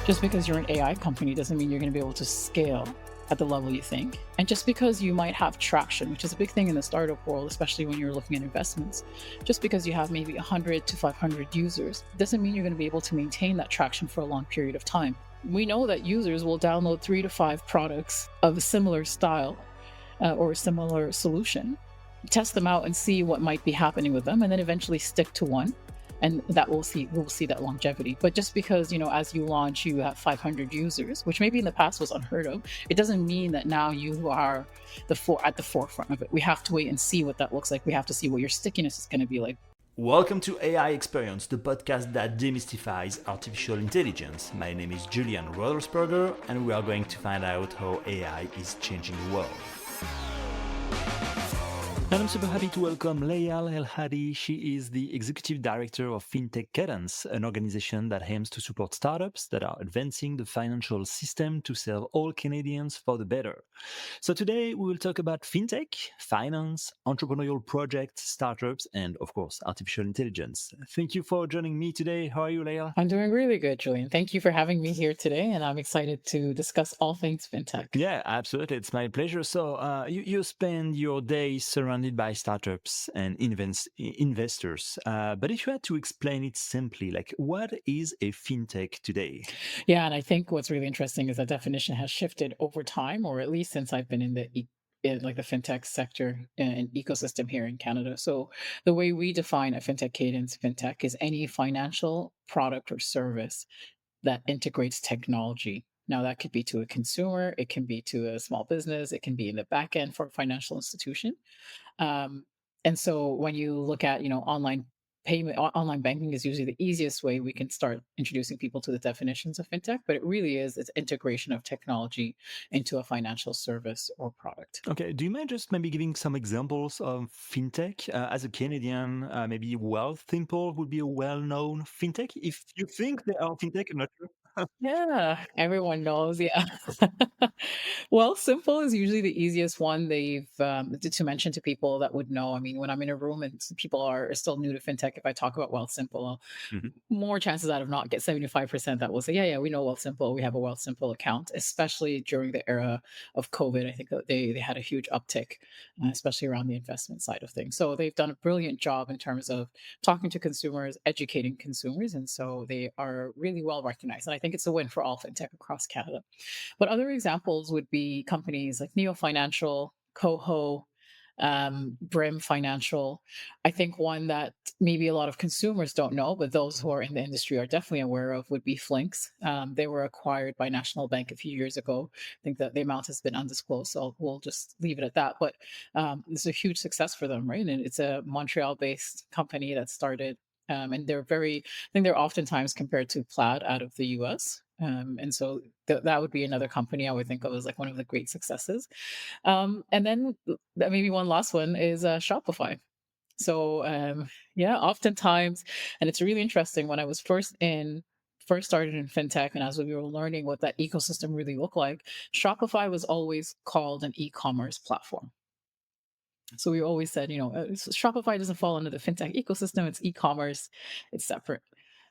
Just because you're an AI company doesn't mean you're going to be able to scale at the level you think. And just because you might have traction, which is a big thing in the startup world, especially when you're looking at investments, just because you have maybe 100 to 500 users doesn't mean you're going to be able to maintain that traction for a long period of time. We know that users will download 3 to 5 products of a similar style or a similar solution, test them out and see what might be happening with them, and then eventually stick to one. And that we'll see that longevity. But just because, as you launch, you have 500 users, which maybe in the past was unheard of, it doesn't mean that now you are at the forefront of it. We have to wait and see what that looks like. We have to see what your stickiness is going to be like. Welcome to AI Experience, the podcast that demystifies artificial intelligence. My name is Julian Rodelsberger, and we are going to find out how AI is changing the world. And I'm super happy to welcome Layial El-Hadi. She is the Executive Director of Fintech Cadence, an organization that aims to support startups that are advancing the financial system to serve all Canadians for the better. So today we will talk about fintech, finance, entrepreneurial projects, startups, and of course, artificial intelligence. Thank you for joining me today. How are you, Layial? I'm doing really good, Julian. Thank you for having me here today, and I'm excited to discuss all things fintech. Yeah, absolutely. It's my pleasure. So you spend your days surrounded by startups and investors. But if you had to explain it simply, like what is a fintech today? Yeah, and I think what's really interesting is that definition has shifted over time, or at least since I've been in the fintech sector and ecosystem here in Canada. So the way we define a fintech cadence, fintech is any financial product or service that integrates technology. Now, that could be to a consumer, it can be to a small business, it can be in the back end for a financial institution. And so when you look at, online payment, online banking is usually the easiest way we can start introducing people to the definitions of fintech, but it really is its integration of technology into a financial service or product. Okay, do you mind just maybe giving some examples of fintech? As a Canadian, maybe Wealthsimple would be a well-known fintech. If you think they are fintech, I'm not sure. Yeah, everyone knows. Yeah. Well, simple is usually the easiest one they've to mention to people that would know. I mean, when I'm in a room and people are still new to fintech, if I talk about Wealthsimple, more chances out of not get 75% that will say, yeah, we know Wealthsimple. We have a Wealthsimple account, especially during the era of COVID. I think that they had a huge uptick, especially around the investment side of things. So they've done a brilliant job in terms of talking to consumers, educating consumers. And so they are really well recognized. And I think it's a win for all fintech across Canada. But other examples would be companies like Neo Financial, Coho, Brim Financial. I think one that maybe a lot of consumers don't know, but those who are in the industry are definitely aware of would be Flinks. They were acquired by National Bank a few years ago. I think that the amount has been undisclosed, so we'll just leave it at that. But it's a huge success for them, right? And it's a Montreal-based company that started, and I think they're oftentimes compared to Plaid out of the US. And so that would be another company I would think of as like one of the great successes. And then maybe one last one is Shopify. So oftentimes, and it's really interesting when I was first started in fintech, and as we were learning what that ecosystem really looked like, Shopify was always called an e-commerce platform. So we always said, Shopify doesn't fall under the fintech ecosystem. It's e-commerce. It's separate.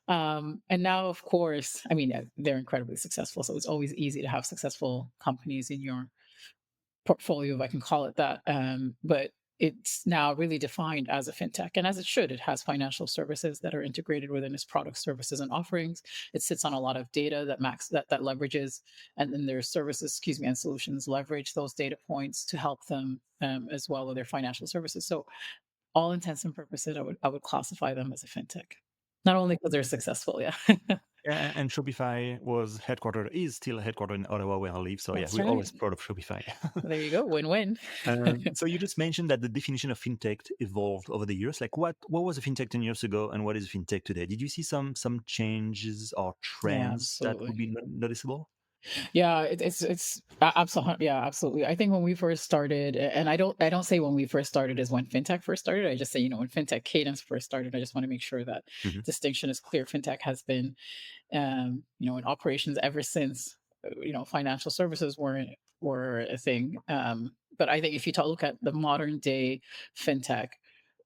And now, of course, I mean, they're incredibly successful. So it's always easy to have successful companies in your portfolio, if I can call it that. But it's now really defined as a fintech, and as it should. It has financial services that are integrated within its product, services, and offerings. It sits on a lot of data that leverages, and then their services, and solutions leverage those data points to help them as well with their financial services. So, all intents and purposes, I would classify them as a fintech. Not only because they're successful, yeah. Yeah, and Shopify is still headquartered in Ottawa, where I live. So That's we're right. always proud of Shopify. There you go, win-win. So you just mentioned that the definition of fintech evolved over the years. Like what was a fintech 10 years ago, and what is a fintech today? Did you see some changes or trends that would be noticeable? Yeah, it's absolutely, yeah, absolutely. I think when we first started, and I don't say when we first started is when fintech first started. I just say, when fintech cadence first started. I just want to make sure that distinction is clear. Fintech has been, in operations ever since, financial services were a thing. But I think if you look at the modern day fintech,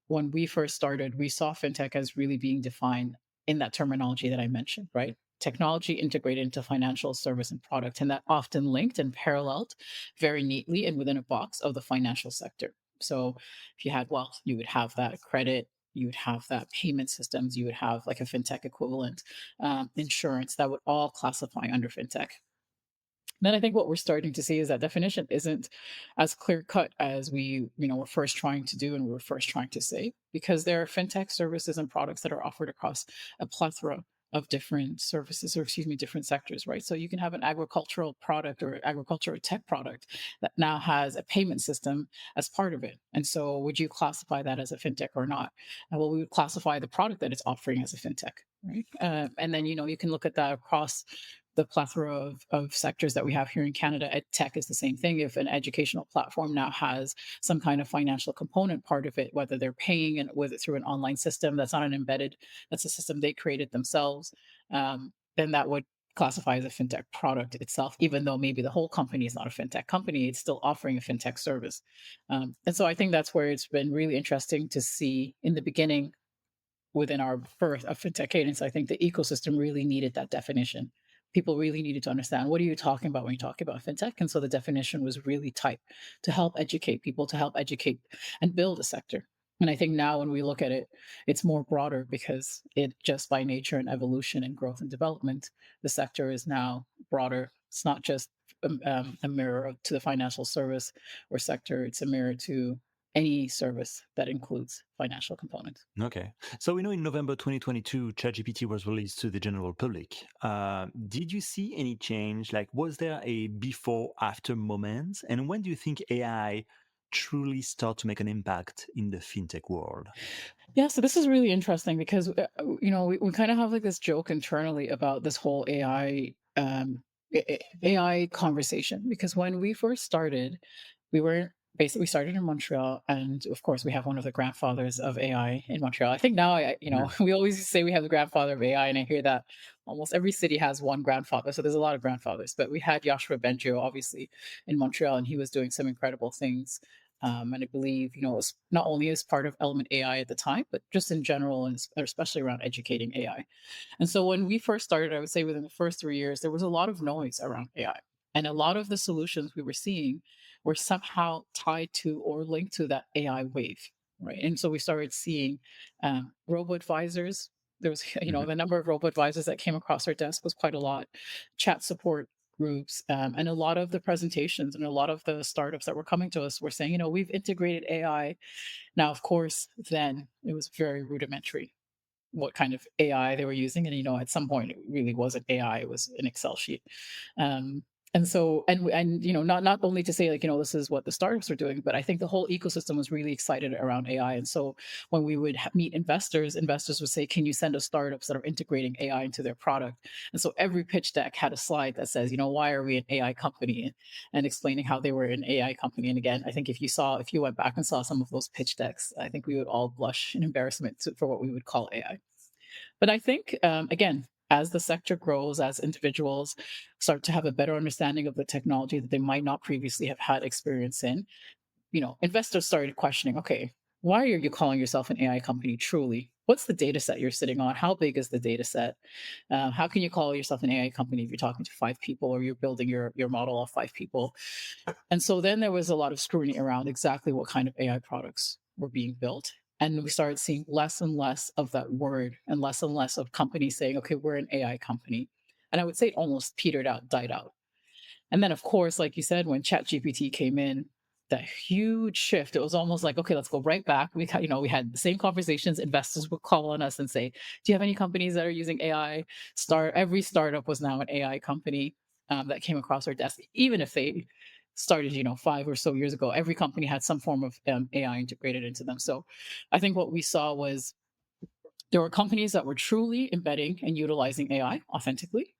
when we first started, we saw fintech as really being defined in that terminology that I mentioned, right? technology integrated into financial service and product, and that often linked and paralleled very neatly and within a box of the financial sector. So if you had wealth, you would have that credit, you would have that payment systems, you would have like a fintech equivalent, insurance that would all classify under fintech. Then I think what we're starting to see is that definition isn't as clear cut as were first trying to do and we were first trying to say, because there are fintech services and products that are offered across a plethora of different services, or excuse me, different sectors, right? So you can have an agricultural product or agricultural tech product that now has a payment system as part of it. And so would you classify that as a fintech or not? Well, we would classify the product that it's offering as a fintech, right? And then, you can look at that across the plethora of sectors that we have here in Canada. Ed tech is the same thing. If an educational platform now has some kind of financial component part of it, whether they're paying and with it through an online system that's not an embedded, that's a system they created themselves, then that would classify as a fintech product itself, even though maybe the whole company is not a fintech company, it's still offering a fintech service. And so I think that's where it's been really interesting to see in the beginning within our birth of fintech cadence. I think the ecosystem really needed that definition. People really needed to understand, what are you talking about when you talk about fintech? And so the definition was really tight to help educate people, to help educate and build a sector. And I think now when we look at it, it's more broader because it just by nature and evolution and growth and development, the sector is now broader. It's not just a mirror to the financial service or sector, it's a mirror to any service that includes financial components. Okay. So we know in November 2022, ChatGPT was released to the general public. Did you see any change? Like, was there a before after moment? And when do you think AI truly start to make an impact in the fintech world? Yeah, so this is really interesting because we kind of have like this joke internally about this whole AI conversation, because when we first started, we were basically, we started in Montreal, and of course we have one of the grandfathers of AI in Montreal. I think now Yeah. we always say we have the grandfather of AI, and I hear that almost every city has one grandfather, so there's a lot of grandfathers. But we had Joshua Bengio obviously in Montreal, and he was doing some incredible things. And I believe, it was not only as part of Element AI at the time, but just in general, and especially around educating AI. And so when we first started, I would say within the first 3 years, there was a lot of noise around AI. And a lot of the solutions we were seeing were somehow tied to or linked to that AI wave, right? And so we started seeing robo advisors. There was, Mhm. the number of robo advisors that came across our desk was quite a lot. Chat support groups, and a lot of the presentations and a lot of the startups that were coming to us were saying, we've integrated AI. Now, of course, then it was very rudimentary what kind of AI they were using. And, at some point it really wasn't AI, it was an Excel sheet. Um, and so, and, not only to say like, this is what the startups are doing, but I think the whole ecosystem was really excited around AI. And so when we would meet investors would say, can you send us startups that are integrating AI into their product? And so every pitch deck had a slide that says, why are we an AI company? And explaining how they were an AI company. And again, I think if you went back and saw some of those pitch decks, I think we would all blush in embarrassment for what we would call AI. But I think, again, as the sector grows, as individuals start to have a better understanding of the technology that they might not previously have had experience in, investors started questioning, okay, why are you calling yourself an AI company truly? What's the data set you're sitting on? How big is the data set? How can you call yourself an AI company if you're talking to 5 people or you're building your model off 5 people? And so then there was a lot of scrutiny around exactly what kind of AI products were being built. And we started seeing less and less of that word and less of companies saying, okay, we're an AI company. And I would say it almost petered out, died out. And then, of course, like you said, when ChatGPT came in, that huge shift, it was almost like, okay, let's go right back. We had the same conversations. Investors would call on us and say, do you have any companies that are using AI? Every startup was now an AI company that came across our desk, even if they started, 5 or so years ago. Every company had some form of AI integrated into them. So I think what we saw was there were companies that were truly embedding and utilizing AI authentically,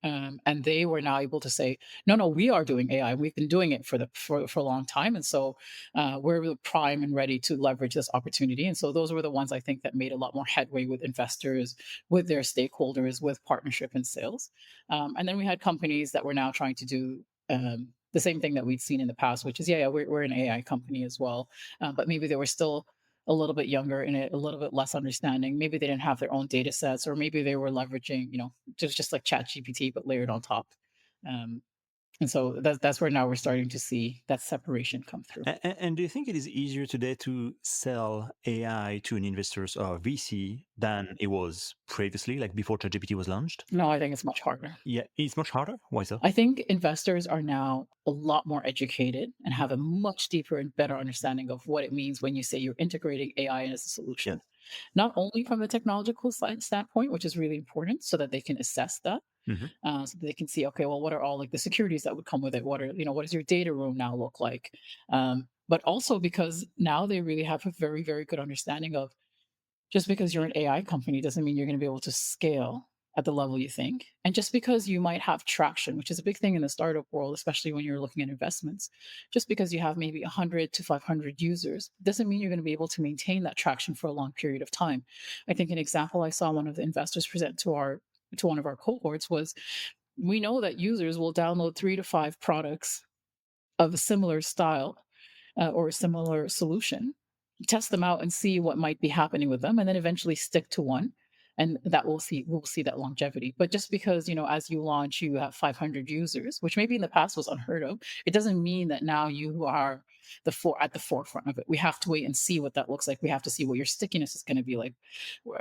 and they were now able to say, no, no, we are doing AI. We've been doing it for a long time. And so we're really prime and ready to leverage this opportunity. And so those were the ones I think that made a lot more headway with investors, with their stakeholders, with partnership and sales. And then we had companies that were now trying to do the same thing that we'd seen in the past, which is, yeah, we're an AI company as well. But maybe they were still a little bit younger and a little bit less understanding. Maybe they didn't have their own data sets, or maybe they were leveraging, just like Chat GPT, but layered on top. Um, and so that's where now we're starting to see that separation come through. And do you think it is easier today to sell AI to an investors or VC than it was previously, like before ChatGPT was launched? No, I think it's much harder. Yeah, it's much harder. Why so? I think investors are now a lot more educated and have a much deeper and better understanding of what it means when you say you're integrating AI as a Yes. solution. Not only from the technological side standpoint, which is really important, so that they can assess that, Hmm. so that they can see, okay, well, what are all like the securities that would come with it? What does your data room now look like? But also because now they really have a very, very good understanding of, just because you're an AI company doesn't mean you're going to be able to scale at the level you think. And just because you might have traction, which is a big thing in the startup world, especially when you're looking at investments, just because you have maybe 100 to 500 users doesn't mean you're going to be able to maintain that traction for a long period of time. I think an example I saw one of the investors present to one of our cohorts was, we know that users will download 3 to 5 products of a similar style, or a similar solution, test them out and see what might be happening with them, and then eventually stick to one. And that we'll see that longevity. But just because, as you launch, you have 500 users, which maybe in the past was unheard of, it doesn't mean that now you are at the forefront of it. We have to wait and see what that looks like. We have to see what your stickiness is going to be like.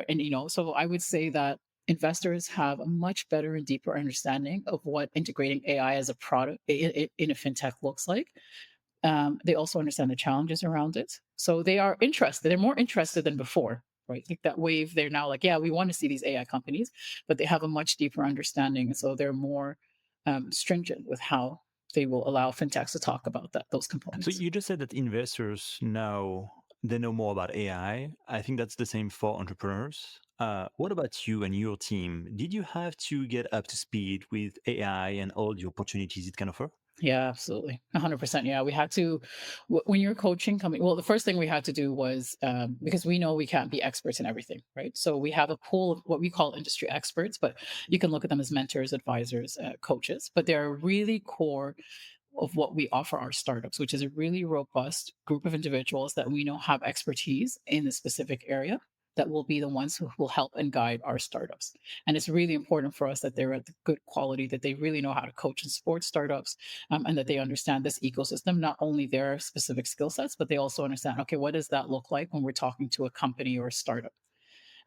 And, so I would say that investors have a much better and deeper understanding of what integrating AI as a product in a fintech looks like. They also understand the challenges around it. So they are interested. They're more interested than before, right? Like that wave, they're now like, yeah, we want to see these AI companies, but they have a much deeper understanding. And so they're more stringent with how they will allow fintechs to talk about those So components. you just said that investors now they know more about AI. I think that's the same for entrepreneurs. What about you and your team? Did you have to get up to speed with AI and all the opportunities it can offer? Yeah, absolutely. 100%. Yeah, we had to, when you're coaching coming, well, the first thing we had to do was, because we know we can't be experts in everything, right? So we have a pool of what we call industry experts, but you can look at them as mentors, advisors, coaches, but they're really core of what we offer our startups, which is a really robust group of individuals that we know have expertise in a specific area, that will be the ones who will help and guide our startups. And it's really important for us that they're at the good quality, that they really know how to coach and support startups, and that they understand this ecosystem, not only their specific skill sets, but they also understand, okay, what does that look like when we're talking to a company or a startup?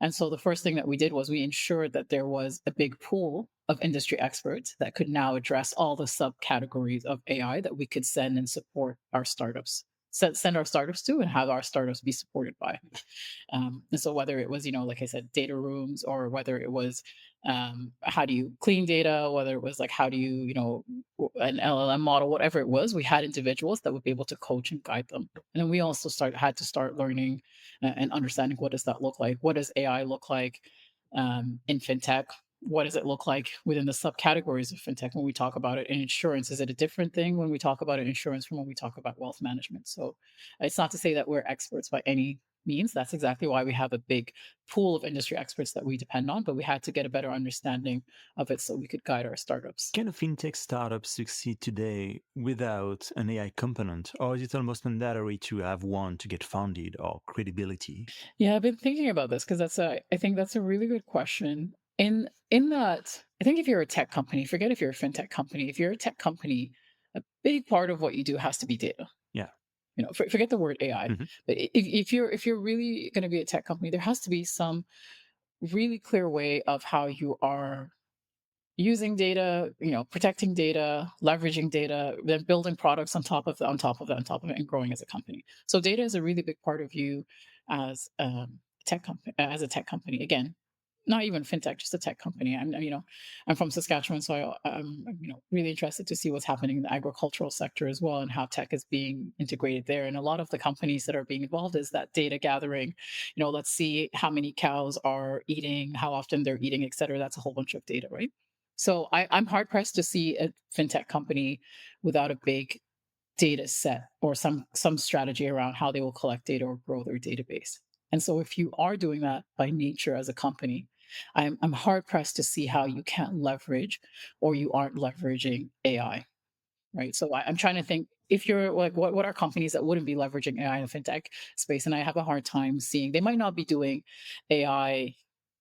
And so the first thing that we did was we ensured that there was a big pool of industry experts that could now address all the subcategories of AI that we could send and support our startups. Send our startups to and have our startups be supported by. And so whether it was, like I said, data rooms, or whether it was, how do you clean data, whether it was like, how do you, an LLM model, whatever it was, we had individuals that would be able to coach and guide them. And then we also had to start learning and understanding, what does that look like? What does AI look like in fintech? What does it look like within the subcategories of fintech when we talk about it in insurance? Is it a different thing when we talk about it in insurance from when we talk about wealth management? So it's not to say that we're experts by any means. That's exactly why we have a big pool of industry experts that we depend on, but we had to get a better understanding of it so we could guide our startups. Can a fintech startup succeed today without an AI component, or is it almost mandatory to have one to get funded or credibility? Yeah, I've been thinking about this because I think that's a really good question. In that, I think if you're a tech company, forget if you're a fintech company, if you're a tech company, a big part of what you do has to be data. Yeah. Forget the word AI, Hmm. but if you're really going to be a tech company, there has to be some really clear way of how you are using data, protecting data, leveraging data, then building products on top of it, and growing as a company. So data is a really big part of you as tech company, as a tech company. Again, not even fintech, just a tech company. I'm from Saskatchewan, so I'm really interested to see what's happening in the agricultural sector as well, and how tech is being integrated there. And a lot of the companies that are being involved is that data gathering. Let's see how many cows are eating, how often they're eating, et cetera. That's a whole bunch of data, right? So I'm hard pressed to see a fintech company without a big data set, or some strategy around how they will collect data or grow their database. And so if you are doing that by nature as a company, I'm hard pressed to see how you can't leverage, or you aren't leveraging AI. right? So I'm trying to think if you're like, what are companies that wouldn't be leveraging AI in the fintech space? And I have a hard time seeing they might not be doing AI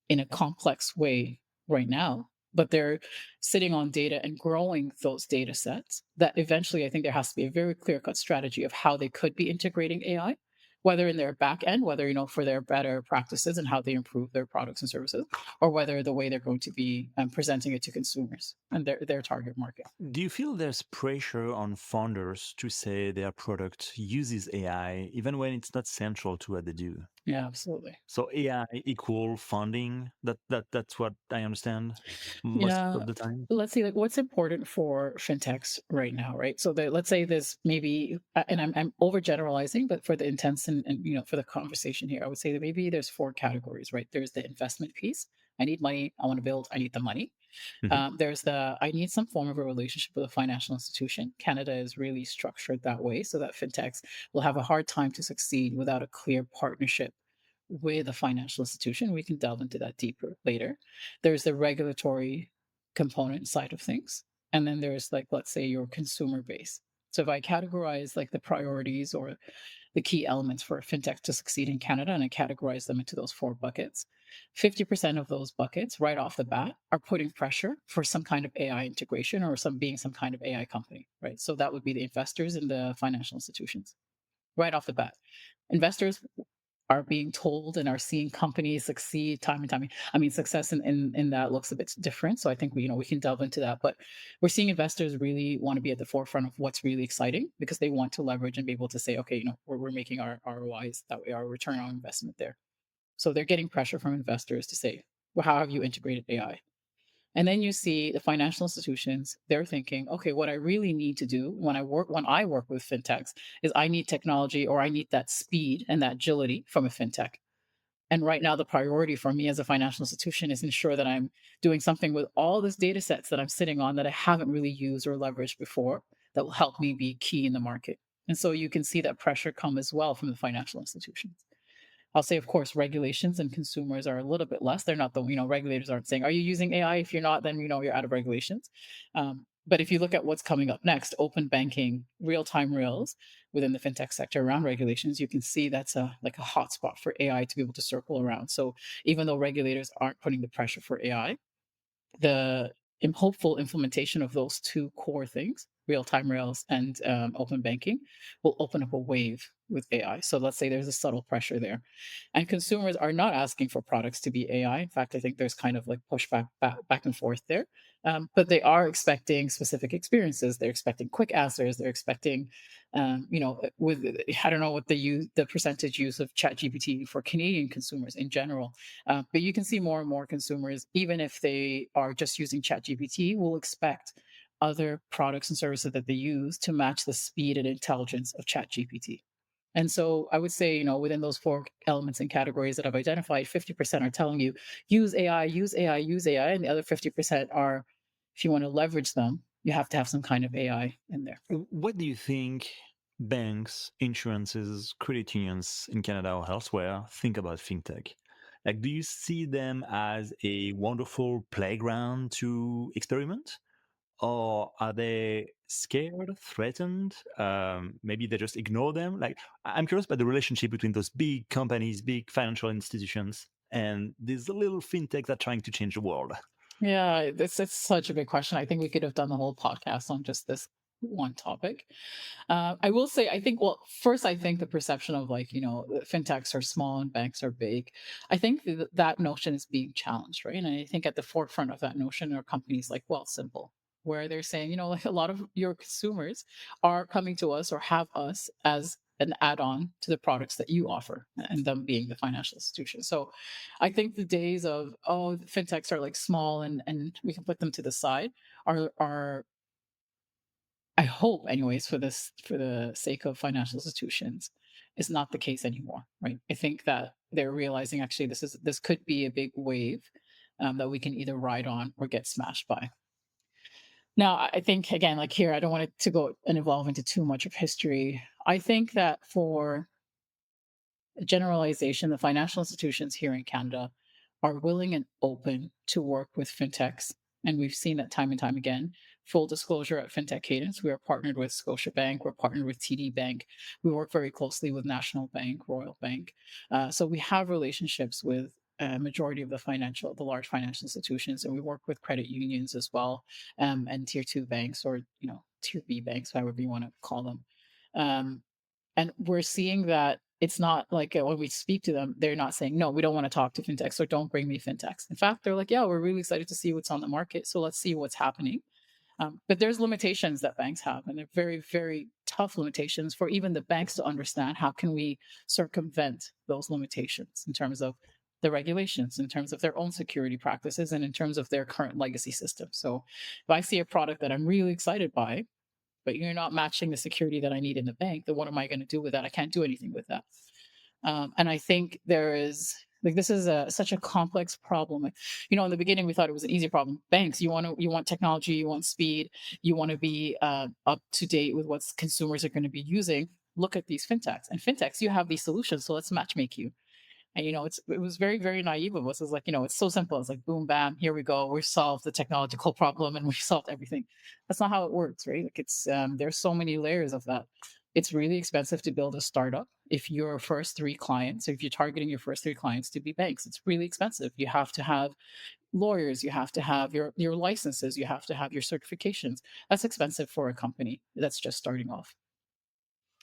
in a complex way right now, but they're sitting on data and growing those data sets that eventually I think there has to be a very clear cut strategy of how they could be integrating AI, whether in their back end, whether, for their better practices and how they improve their products and services, or whether the way they're going to be presenting it to consumers and their target market. Do you feel there's pressure on founders to say their product uses AI even when it's not central to what they do? Yeah, absolutely. So AI equal funding. That's what I understand most Yeah. of the time. Let's see, like what's important for fintechs right now, right? So let's say there's maybe, and I'm overgeneralizing, but for the intents and for the conversation here, I would say that maybe there's four categories, right? There's the investment piece. I need money. I want to build. I need the money. Mhm. There's the I need some form of a relationship with a financial institution. Canada is really structured that way, so that fintechs will have a hard time to succeed without a clear partnership with a financial institution. We can delve into that deeper later. There's the regulatory component side of things. And then there's like, let's say your consumer base. So if I categorize like the priorities or the key elements for fintech to succeed in Canada and I categorize them into those four buckets, 50% of those buckets right off the bat are putting pressure for some kind of AI integration or some kind of AI company, right? So that would be the investors and the financial institutions right off the bat. Investors are being told and are seeing companies succeed time and time. I mean, success in that looks a bit different. So I think we can delve into that. But we're seeing investors really want to be at the forefront of what's really exciting because they want to leverage and be able to say, okay, we're making our ROIs that way, our return on investment there. So they're getting pressure from investors to say, well, how have you integrated AI? And then you see the financial institutions, they're thinking, okay, what I really need to do when I work with fintechs is I need technology or I need that speed and that agility from a fintech. And right now the priority for me as a financial institution is ensure that I'm doing something with all this data sets that I'm sitting on that I haven't really used or leveraged before that will help me be key in the market. And so you can see that pressure come as well from the financial institutions. I'll say, of course, regulations and consumers are a little bit less. They're not regulators aren't saying, are you using AI? If you're not, then, you're out of regulations. But if you look at what's coming up next, open banking, real time rails within the fintech sector around regulations, you can see that's like a hotspot for AI to be able to circle around. So even though regulators aren't putting the pressure for AI, the hopeful implementation of those two core things, real-time rails and open banking, will open up a wave with AI. So let's say there's a subtle pressure there. And consumers are not asking for products to be AI. In fact, I think there's kind of like pushback back and forth there. But they are expecting specific experiences. They're expecting quick answers. They're expecting, with I don't know what the percentage use of ChatGPT for Canadian consumers in general, but you can see more and more consumers, even if they are just using ChatGPT, will expect other products and services that they use to match the speed and intelligence of ChatGPT. And so I would say, within those four elements and categories that I've identified, 50% are telling you use AI, use AI, use AI. And the other 50% are, if you want to leverage them, you have to have some kind of AI in there. What do you think banks, insurances, credit unions in Canada or elsewhere think about fintech? Like, do you see them as a wonderful playground to experiment? Or are they scared, threatened? Maybe they just ignore them. Like, I'm curious about the relationship between those big companies, big financial institutions, and these little fintechs that are trying to change the world. Yeah, it's such a big question. I think we could have done the whole podcast on just this one topic. I will say, I think, well, first, I think the perception of like, fintechs are small and banks are big. I think that notion is being challenged, right? And I think at the forefront of that notion are companies like Simple, where they're saying, like a lot of your consumers are coming to us or have us as an add-on to the products that you offer, and them being the financial institution. So I think the days of, fintechs are like small and we can put them to the side are I hope, anyways, for the sake of financial institutions, is not the case anymore, right? I think that they're realizing actually this could be a big wave that we can either ride on or get smashed by. Now, I think again, like here, I don't want it to go and evolve into too much of history. I think that for generalization, the financial institutions here in Canada are willing and open to work with fintechs And we've seen that time and time again. Full disclosure, at Fintech Cadence, we are partnered with Scotiabank, we're partnered with TD Bank, we work very closely with National Bank, Royal Bank. So we have relationships with a majority of the large financial institutions, and we work with credit unions as well, and tier two banks, or tier B banks, however you want to call them. Um, and we're seeing that it's not like, when we speak to them, they're not saying, no, we don't want to talk to fintechs, or don't bring me fintechs. In fact, they're like, yeah, we're really excited to see what's on the market. So let's see what's happening. But there's limitations that banks have, and they're very, very tough limitations for even the banks to understand. How can we circumvent those limitations in terms of the regulations, in terms of their own security practices, and in terms of their current legacy system? So if I see a product that I'm really excited by, but you're not matching the security that I need in the bank, then what am I going to do with that? I can't do anything with that. And I think there is, like, this is such a complex problem. In the beginning we thought it was an easy problem. Banks, you want technology, you want speed, you want to be up to date with what consumers are going to be using. Look at these fintechs, and fintechs, you have these solutions, so let's matchmake you. And it was very, very naive of us. It's like, it's so simple. It's like, boom, bam, here we go. We solved the technological problem and we solved everything. That's not how it works, right? Like, there's so many layers of that. It's really expensive to build a startup. If your first three clients, or if you're targeting your first three clients to be banks, it's really expensive. You have to have lawyers, you have to have your licenses, you have to have your certifications. That's expensive for a company that's just starting off.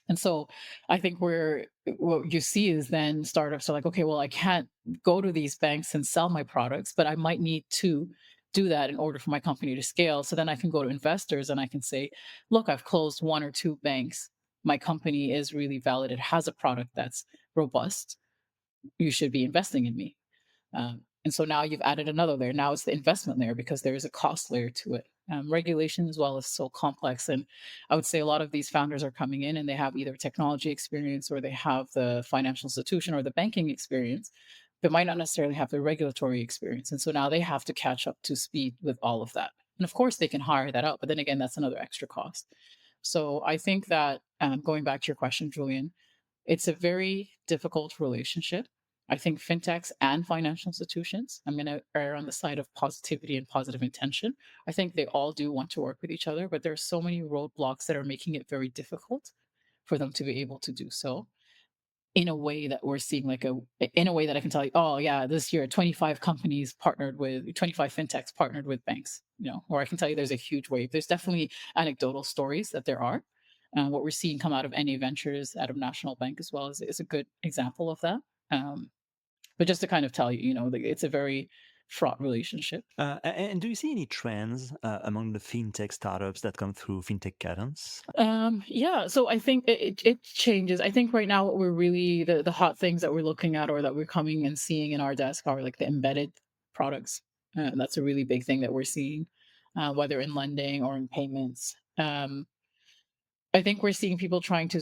And so I think what you see is then startups are like, okay, well, I can't go to these banks and sell my products, but I might need to do that in order for my company to scale. So then I can go to investors and I can say, look, I've closed one or two banks. My company is really valid. It has a product that's robust. You should be investing in me. And so now you've added another layer. Now it's the investment layer, because there is a cost layer to it. Regulation as well is so complex. And I would say a lot of these founders are coming in and they have either technology experience, or they have the financial institution or the banking experience, but might not necessarily have the regulatory experience. And so now they have to catch up to speed with all of that. And of course, they can hire that out, but then again, that's another extra cost. So I think that, going back to your question, Julian, it's a very difficult relationship. I think fintechs and financial institutions, I'm going to err on the side of positivity and positive intention. I think they all do want to work with each other, but there are so many roadblocks that are making it very difficult for them to be able to do so in a way that we're seeing, in a way that I can tell you, oh yeah, this year 25 fintechs partnered with banks, or I can tell you there's a huge wave. There's definitely anecdotal stories that there are. What we're seeing come out of NA Ventures, out of National Bank as well, is a good example of that. But just to kind of tell you, it's a very fraught relationship. And do you see any trends among the fintech startups that come through Fintech Cadence? Yeah, so I think it changes. I think right now what we're really, the hot things that we're looking at, or that we're coming and seeing in our desk, are like the embedded products. That's a really big thing that we're seeing, whether in lending or in payments. I think we're seeing people trying to,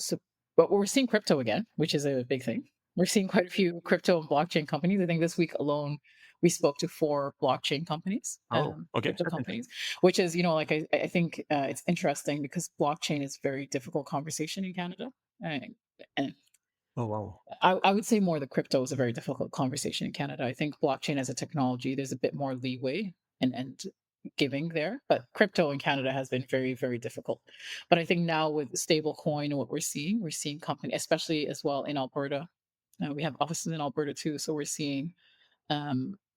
but we're seeing crypto again, which is a big thing. We're seeing quite a few crypto and blockchain companies. I think this week alone, we spoke to 4 blockchain companies, Oh, okay. crypto companies, which is, like, I think it's interesting, because blockchain is a very difficult conversation in Canada. And Oh, wow. I would say more the crypto is a very difficult conversation in Canada. I think blockchain as a technology, there's a bit more leeway and giving there, but crypto in Canada has been very, very difficult. But I think now with stable coin and what we're seeing company, especially as well in Alberta. We have offices in Alberta too, so we're seeing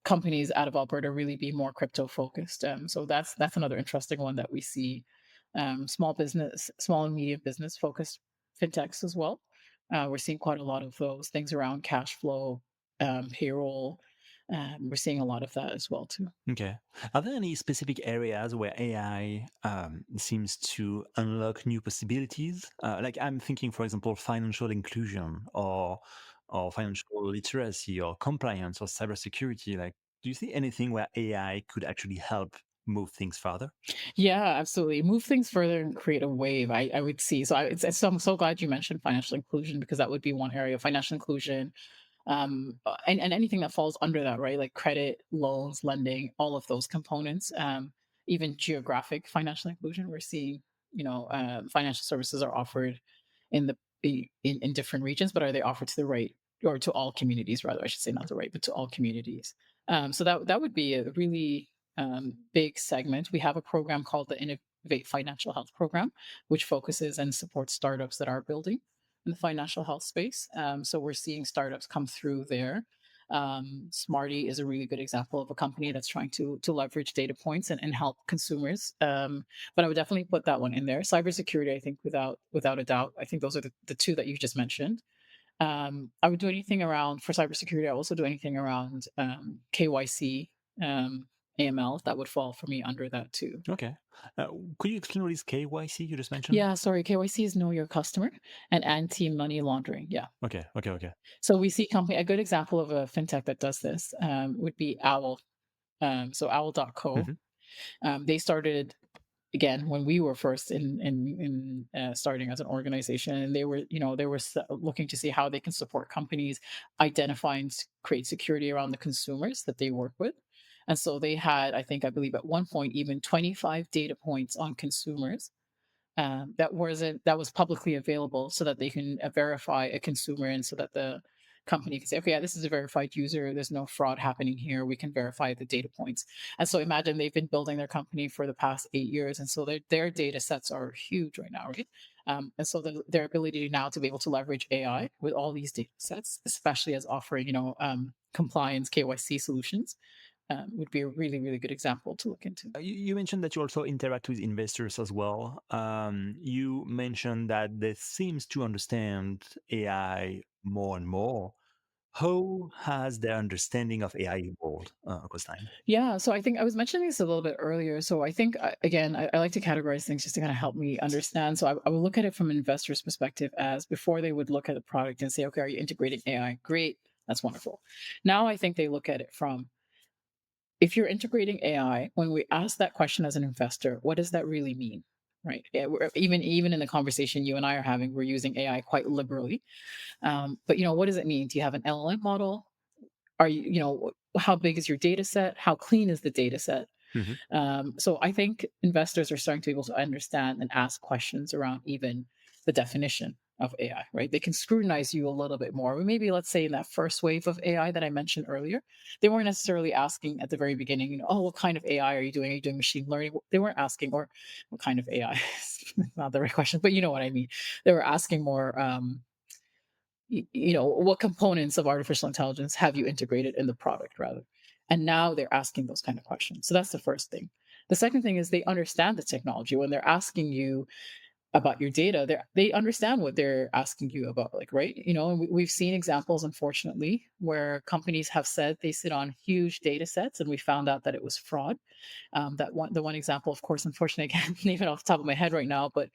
companies out of Alberta really be more crypto focused. So that's another interesting one that we see. Small and medium business focused fintechs as well. We're seeing quite a lot of those things around cash flow, payroll. We're seeing a lot of that as well too. Okay. Are there any specific areas where AI seems to unlock new possibilities? Like, I'm thinking, for example, financial inclusion, or financial literacy, or compliance, or cybersecurity. Like, do you see anything where AI could actually help move things further? Yeah, absolutely. Move things further and create a wave. I would see. So I'm so glad you mentioned financial inclusion, because that would be one area. Financial inclusion, and anything that falls under that, right? Like credit, loans, lending, all of those components. Even geographic financial inclusion. We're seeing, financial services are offered in in different regions, but are they offered to the right, or to all communities? Rather, I should say, not the right, but to all communities. So that would be a really big segment. We have a program called the Innovate Financial Health Program, which focuses and supports startups that are building in the financial health space. So we're seeing startups come through there. Smarty is a really good example of a company that's trying to leverage data points and help consumers. But I would definitely put that one in there. Cybersecurity, I think, without a doubt, I think those are the two that you just mentioned. I would do anything around for cybersecurity. I also do anything around KYC, AML. That would fall for me under that too. Okay. Could you explain what is KYC you just mentioned? Yeah, sorry. KYC is know your customer and anti-money laundering. Yeah. Okay, okay, okay. So we see company. A good example of a fintech that does this would be Owl. So Owl.co. Mhm. They started again when we were first in starting as an organization, and they were looking to see how they can support companies identify and create security around the consumers that they work with. And so they had, I believe at one point, even 25 data points on consumers that was publicly available, so that they can verify a consumer, and so that the company can say, okay, yeah, this is a verified user. There's no fraud happening here. We can verify the data points. And so imagine they've been building their company for the past 8 years, and so their data sets are huge right now, right? And so their ability now to be able to leverage AI with all these data sets, especially as offering compliance KYC solutions, would be a really really good example to look into. You mentioned that you also interact with investors as well. You mentioned that they seems to understand AI more and more. How has their understanding of AI evolved across time? Yeah, so I think I was mentioning this a little bit earlier. So I think again, I like to categorize things just to kind of help me understand. So I would look at it from an investor's perspective as before they would look at the product and say, okay, are you integrating AI? Great, that's wonderful. Now I think they look at it from, if you're integrating AI, when we ask that question as an investor, what does that really mean? Right. Yeah, even in the conversation you and I are having, we're using AI quite liberally. But what does it mean? Do you have an LLM model? Are how big is your data set? How clean is the data set? Mhm. So I think investors are starting to be able to understand and ask questions around even the definition of AI, right? They can scrutinize you a little bit more. Maybe let's say in that first wave of AI that I mentioned earlier, they weren't necessarily asking at the very beginning, oh, what kind of AI are you doing? Are you doing machine learning? They weren't asking, or what kind of AI? Not the right question, but you know what I mean. They were asking more, what components of artificial intelligence have you integrated in the product rather. And now they're asking those kind of questions. So that's the first thing. The second thing is they understand the technology. When they're asking you about your data, they understand what they're asking you about, like, right? And we've seen examples, unfortunately, where companies have said they sit on huge data sets, and we found out that it was fraud. The one example, of course, unfortunately, I can't name it off the top of my head right now, but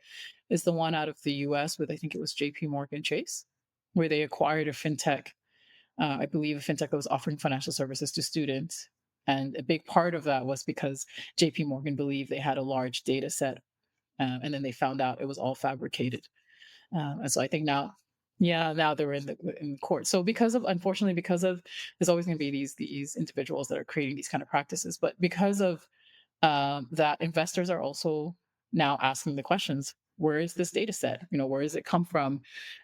is the one out of the US with, I think it was JP Morgan Chase, where they acquired a fintech, I believe a fintech that was offering financial services to students. And a big part of that was because JP Morgan believed they had a large data set, and then they found out it was all fabricated. And so I think now, yeah, now they're in court. So unfortunately, because of, there's always going to be these individuals that are creating these kind of practices, but because of that, investors are also now asking the questions: where is this data set? Where does it come from?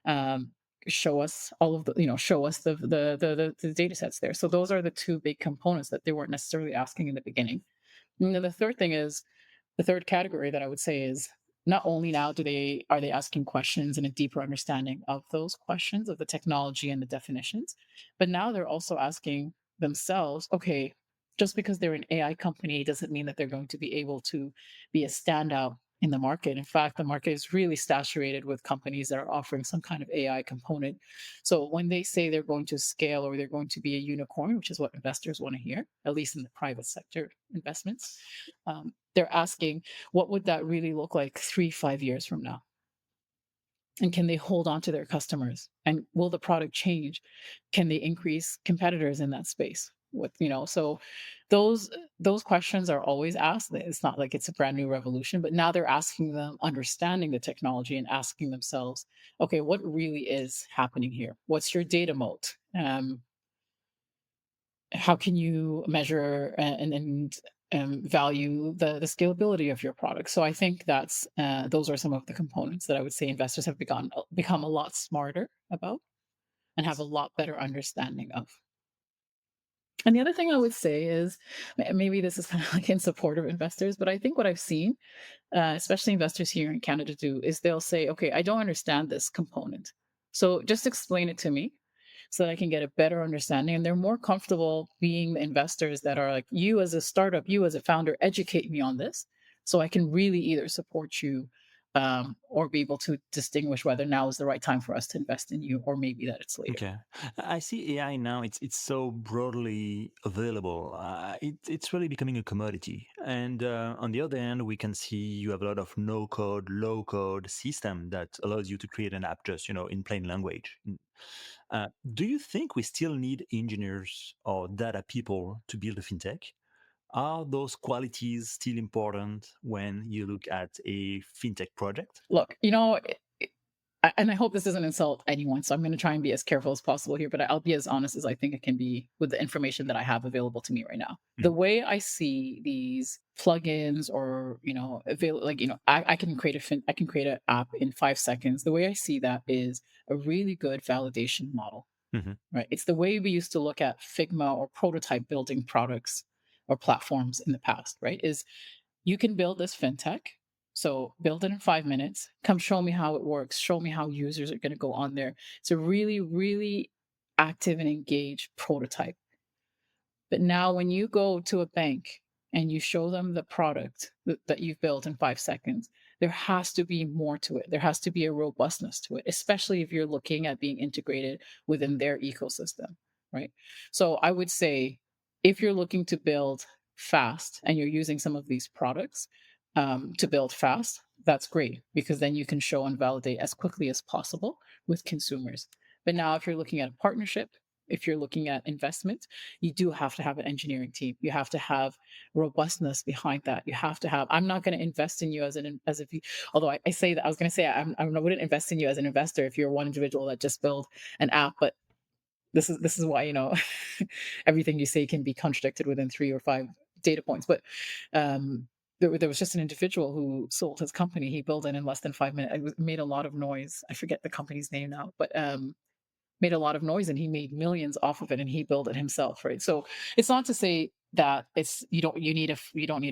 Um, show us all of the, show us the data sets there. So those are the two big components that they weren't necessarily asking in the beginning. And then the third thing is, the third category that I would say is, not only now are they asking questions and a deeper understanding of those questions of the technology and the definitions, but now they're also asking themselves, okay, just because they're an AI company doesn't mean that they're going to be able to be a standout in the market. In fact, the market is really saturated with companies that are offering some kind of AI component. So when they say they're going to scale or they're going to be a unicorn, which is what investors want to hear, at least in the private sector investments, they're asking, what would that really look like 3, 5 years from now? And can they hold on to their customers? And will the product change? Can they increase competitors in that space? So those questions are always asked. It's not like it's a brand new revolution, but now they're asking them, understanding the technology and asking themselves, okay, what really is happening here? What's your data moat? How can you measure and value the scalability of your product? So I think those are some of the components that I would say investors have become a lot smarter about and have a lot better understanding of. And the other thing I would say is maybe this is kind of like in support of investors, but I think what I've seen, especially investors here in Canada do, is they'll say, okay, I don't understand this component. So just explain it to me so that I can get a better understanding. And they're more comfortable being the investors that are like, you as a startup, you as a founder, educate me on this so I can really either support you or be able to distinguish whether now is the right time for us to invest in you or maybe that it's later. Okay, I see AI now. It's so broadly available. It's really becoming a commodity. And on the other hand, we can see you have a lot of no code, low code system that allows you to create an app just in plain language. Do you think we still need engineers or data people to build a fintech? Are those qualities still important when you look at a fintech project? Look, and I hope this doesn't insult anyone, so I'm going to try and be as careful as possible here, but I'll be as honest as I think I can be with the information that I have available to me right now. The Mhm. way I see these plugins or, I can create I can create an app in 5 seconds. The way I see that is a really good validation model, Mhm. right? It's the way we used to look at Figma or prototype building products or platforms in the past, right? Is you can build this fintech. So build it in 5 minutes. Come show me how it works. Show me how users are going to go on there. It's a really, really active and engaged prototype. But now, when you go to a bank and you show them the product that you've built in 5 seconds, there has to be more to it. There has to be a robustness to it, especially if you're looking at being integrated within their ecosystem, right? So I would say if you're looking to build fast and you're using some of these products to build fast, that's great because then you can show and validate as quickly as possible with consumers. But now, if you're looking at a partnership, if you're looking at investment, you do have to have an engineering team. You have to have robustness behind that. You have to have. I'm not going to invest in you as if you. Although I say that I was going to say I wouldn't invest in you as an investor if you're one individual that just build an app. But this is why everything you say can be contradicted within 3 or 5 data points. But there was just an individual who sold his company. He built it in less than 5 minutes. Made a lot of noise. I forget the company's name now, but made a lot of noise and he made millions off of it and he built it himself, right? So it's not to say that it's you don't need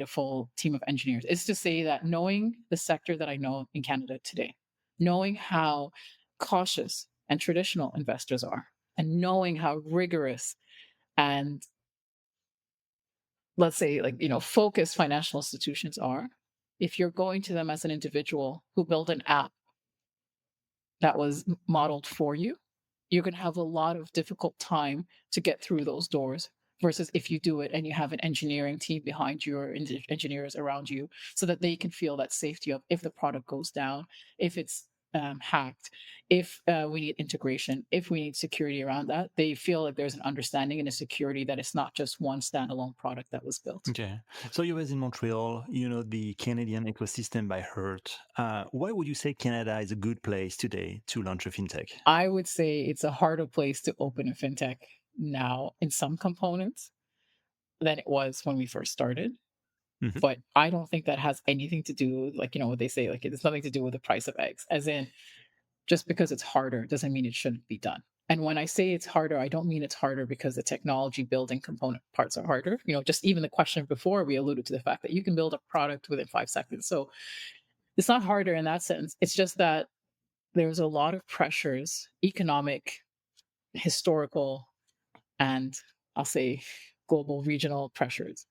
a full team of engineers. It's to say that knowing the sector that I know in Canada today, knowing how cautious and traditional investors are, and knowing how rigorous and let's say focused financial institutions are, if you're going to them as an individual who built an app that was modeled for you, you're going to have a lot of difficult time to get through those doors versus if you do it and you have an engineering team behind you or engineers around you so that they can feel that safety of if the product goes down, if it's hacked, if we need integration, if we need security around that, they feel like there's an understanding and a security that it's not just one standalone product that was built. Okay. So you was in Montreal, you know the Canadian ecosystem by heart. Why would you say Canada is a good place today to launch a fintech? I would say it's a harder place to open a fintech now in some components than it was when we first started. Mhm. But I don't think that has anything to do, like, what they say, like, it's nothing to do with the price of eggs. As in, just because it's harder doesn't mean it shouldn't be done. And when I say it's harder, I don't mean it's harder because the technology building component parts are harder. Just even the question before, we alluded to the fact that you can build a product within 5 seconds. So it's not harder in that sense. It's just that there's a lot of pressures, economic, historical, and I'll say global regional pressures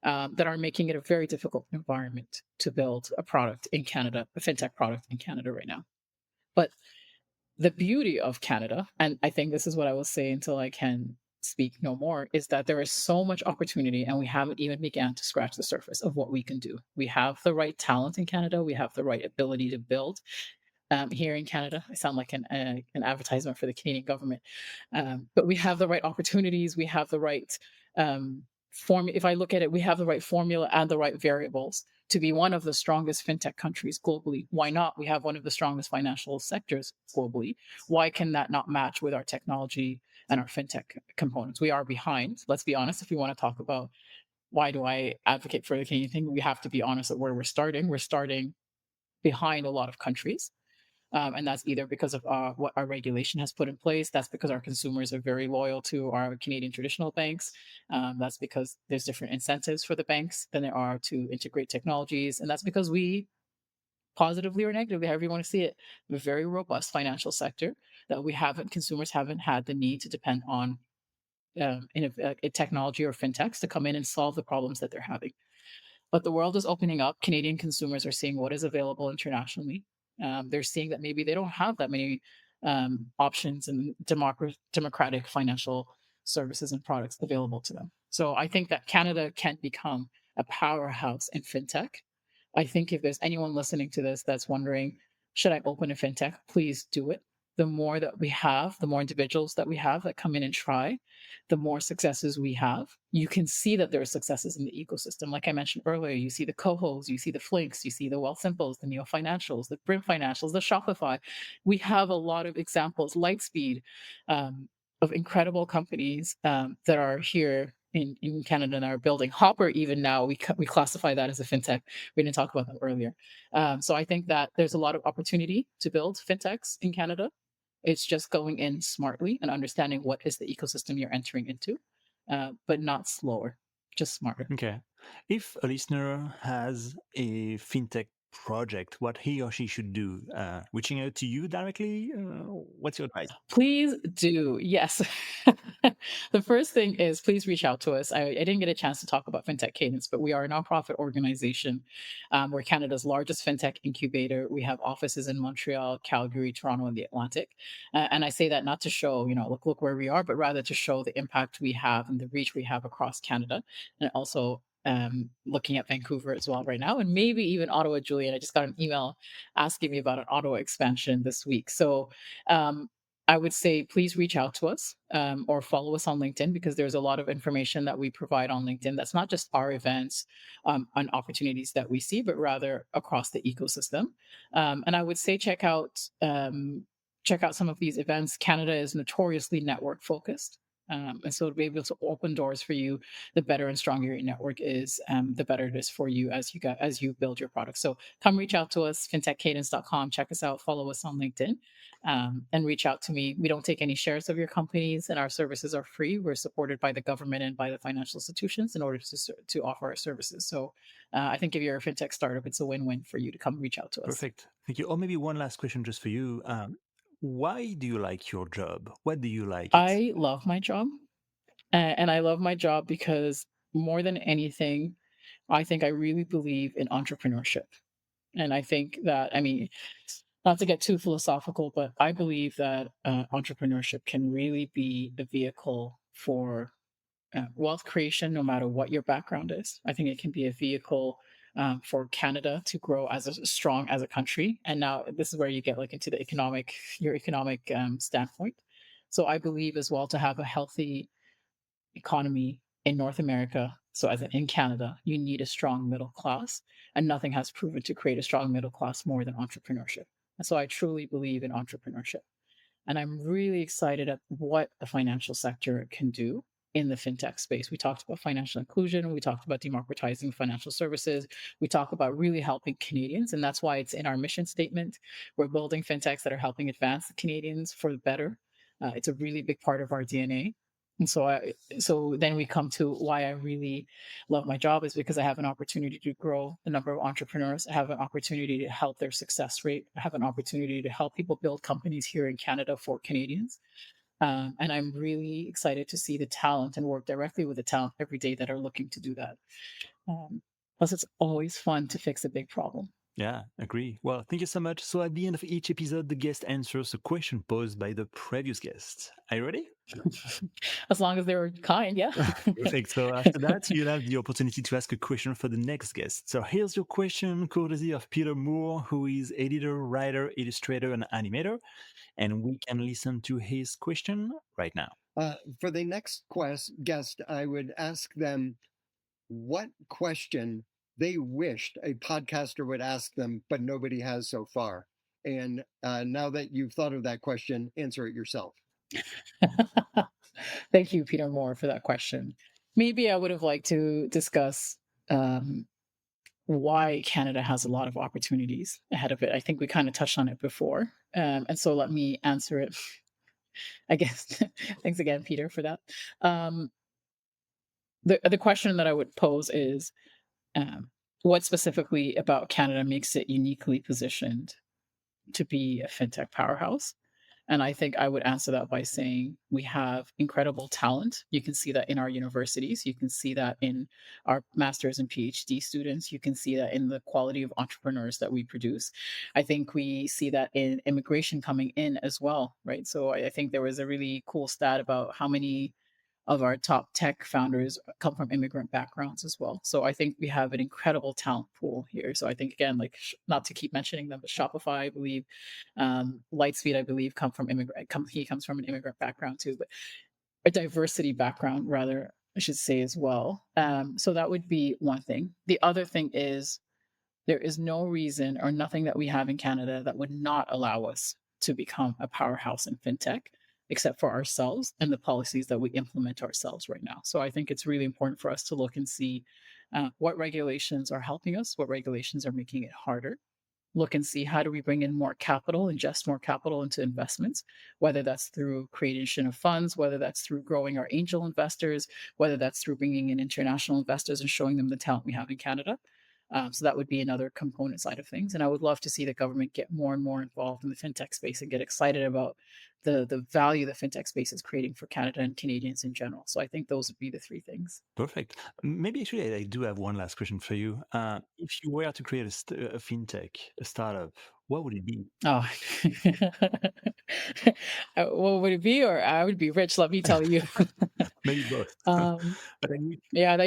that are making it a very difficult environment to build a product in Canada, a fintech product in Canada right now. But the beauty of Canada, and I think this is what I will say until I can speak no more, is that there is so much opportunity and we haven't even began to scratch the surface of what we can do. We have the right talent in Canada. We have the right ability to build here in Canada. I sound like an advertisement for the Canadian government, but we have the right opportunities. We have the right form. If I look at it, we have the right formula and the right variables to be one of the strongest fintech countries globally. Why not? We have one of the strongest financial sectors globally. Why can that not match with our technology and our fintech components? We are behind. Let's be honest. If we want to talk about why do I advocate for the Canadian thing, we have to be honest at where we're starting. We're starting behind a lot of countries And that's either because of what our regulation has put in place. That's because our consumers are very loyal to our Canadian traditional banks. That's because there's different incentives for the banks than there are to integrate technologies. And that's because we, positively or negatively, however you want to see it, have a very robust financial sector that consumers haven't had the need to depend on technology or fintechs to come in and solve the problems that they're having. But the world is opening up. Canadian consumers are seeing what is available internationally. They're seeing that maybe they don't have that many options and democratic financial services and products available to them. So I think that Canada can become a powerhouse in fintech. I think if there's anyone listening to this that's wondering, should I open a fintech? Please do it. The more that we have, the more individuals that we have that come in and try, the more successes we have. You can see that there are successes in the ecosystem. Like I mentioned earlier, you see the Cohos, you see the Flinks, you see the Wealth Simples, the Neo Financials, the Brim Financials, the Shopify. We have a lot of examples, Lightspeed, of incredible companies that are here in Canada and are building. Hopper, even now, we classify that as a fintech. We didn't talk about that earlier. So I think that there's a lot of opportunity to build fintechs in Canada. It's just going in smartly and understanding what is the ecosystem you're entering into, but not slower, just smarter. Okay. If a listener has a fintech project, what he or she should do? Reaching out to you directly? What's your advice? Please do. Yes. The first thing is please reach out to us. I didn't get a chance to talk about Fintech Cadence, but we are a nonprofit organization. We're Canada's largest fintech incubator. We have offices in Montreal, Calgary, Toronto, and the Atlantic. And I say that not to show, look where we are, but rather to show the impact we have and the reach we have across Canada. And also looking at Vancouver as well right now, and maybe even Ottawa, Julian. I just got an email asking me about an Ottawa expansion this week. So um, I would say please reach out to us or follow us on LinkedIn because there's a lot of information that we provide on LinkedIn. That's not just our events and opportunities that we see, but rather across the ecosystem. And I would say check out some of these events. Canada is notoriously network focused. And so to be able to open doors for you, the better and stronger your network is, the better it is for you as you build your product. So come reach out to us, fintechcadence.com. Check us out, follow us on LinkedIn, and reach out to me. We don't take any shares of your companies, and our services are free. We're supported by the government and by the financial institutions in order to offer our services. So I think if you're a fintech startup, it's a win-win for you to come reach out to us. Perfect. Thank you. Or maybe one last question just for you. Why do you like your job? What do you like it? I love my job, and I love my job because more than anything, I think I really believe in entrepreneurship. And I think that, I mean, not to get too philosophical, but I believe that entrepreneurship can really be the vehicle for wealth creation, no matter what your background is. I think it can be a vehicle for Canada to grow as strong as a country. And now this is where you get like into your economic standpoint. So I believe as well to have a healthy economy in North America, so as in Canada, you need a strong middle class, and nothing has proven to create a strong middle class more than entrepreneurship. And so I truly believe in entrepreneurship. And I'm really excited at what the financial sector can do in the fintech space. We talked about financial inclusion, we talked about democratizing financial services, we talk about really helping Canadians, and that's why it's in our mission statement. We're building fintechs that are helping advance the Canadians for the better. It's a really big part of our DNA. And so then we come to why I really love my job is because I have an opportunity to grow the number of entrepreneurs. I have an opportunity to help their success rate. I have an opportunity to help people build companies here in Canada for Canadians. And I'm really excited to see the talent and work directly with the talent every day that are looking to do that. Plus, it's always fun to fix a big problem. Yeah, agree. Well, thank you so much. So at the end of each episode, the guest answers a question posed by the previous guest. Are you ready? As long as they were kind, yeah. Perfect. So after that, you'll have the opportunity to ask a question for the next guest. So here's your question, courtesy of Peter Moore, who is editor, writer, illustrator, and animator. And we can listen to his question right now. For the next guest, I would ask them what question they wished a podcaster would ask them, but nobody has so far. And now that you've thought of that question, answer it yourself. Thank you, Peter Moore, for that question. Maybe I would have liked to discuss why Canada has a lot of opportunities ahead of it. I think we kind of touched on it before. And so let me answer it, I guess. Thanks again, Peter, for that. Um, the question that I would pose is, what specifically about Canada makes it uniquely positioned to be a fintech powerhouse? And I think I would answer that by saying we have incredible talent. You can see that in our universities. You can see that in our master's and PhD students. You can see that in the quality of entrepreneurs that we produce. I think we see that in immigration coming in as well, right? So I think there was a really cool stat about how many of our top tech founders come from immigrant backgrounds as well. So I think we have an incredible talent pool here. So I think again, like not to keep mentioning them, but Shopify, I believe, Lightspeed, I believe, he comes from an immigrant background too, but a diversity background rather, I should say as well. So that would be one thing. The other thing is there is no reason or nothing that we have in Canada that would not allow us to become a powerhouse in fintech, except for ourselves and the policies that we implement ourselves right now. So I think it's really important for us to look and see what regulations are helping us, what regulations are making it harder. Look and see how do we bring in more capital, ingest more capital into investments, whether that's through creation of funds, whether that's through growing our angel investors, whether that's through bringing in international investors and showing them the talent we have in Canada. So that would be another component side of things. And I would love to see the government get more and more involved in the fintech space and get excited about the value the fintech space is creating for Canada and Canadians in general. So I think those would be the three things. Perfect. Maybe actually I do have one last question for you. If you were to create a fintech, a startup, what would it be? Oh, what would it be? Or I would be rich, let me tell you. Maybe both. um, But I need Yeah,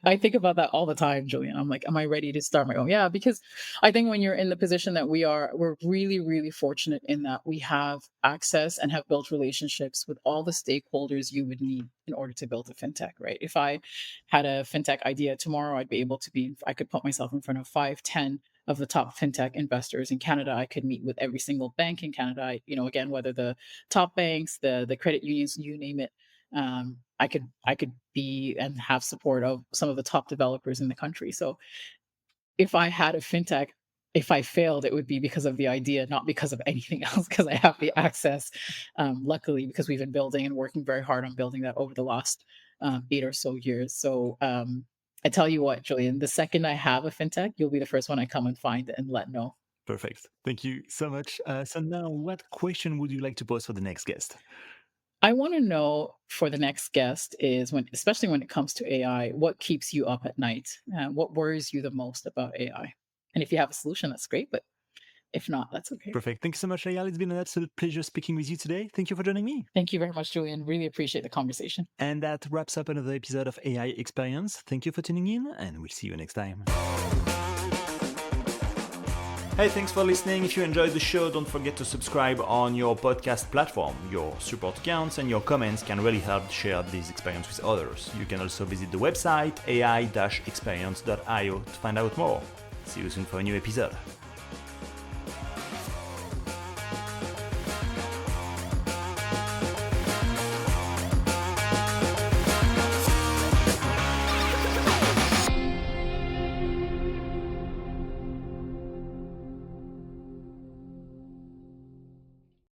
I think about that all the time, Julian. I'm like, am I ready to start my own? Yeah, because I think when you're in the position that we are, we're really, really fortunate in that we have access and have built relationships with all the stakeholders you would need in order to build a fintech, right? If I had a fintech idea tomorrow, I could put myself in front of 5, 10 of the top fintech investors in Canada. I could meet with every single bank in Canada. Again, whether the top banks, the credit unions, you name it. I could be and have support of some of the top developers in the country. So if I had a fintech, if I failed, it would be because of the idea, not because of anything else, because I have the access. Luckily, because we've been building and working very hard on building that over the last 8 or so years. So I tell you what, Julian, the second I have a fintech, you'll be the first one I come and find and let know. Perfect. Thank you so much. So now, what question would you like to pose for the next guest? I want to know for the next guest is especially when it comes to AI, what keeps you up at night? What worries you the most about AI? And if you have a solution, that's great. But if not, that's okay. Perfect. Thank you so much, Layial. It's been an absolute pleasure speaking with you today. Thank you for joining me. Thank you very much, Julian. Really appreciate the conversation. And that wraps up another episode of AI Experience. Thank you for tuning in, and we'll see you next time. Hey, thanks for listening. If you enjoyed the show, don't forget to subscribe on your podcast platform. Your support counts and your comments can really help share this experience with others. You can also visit the website ai-experience.io to find out more. See you soon for a new episode.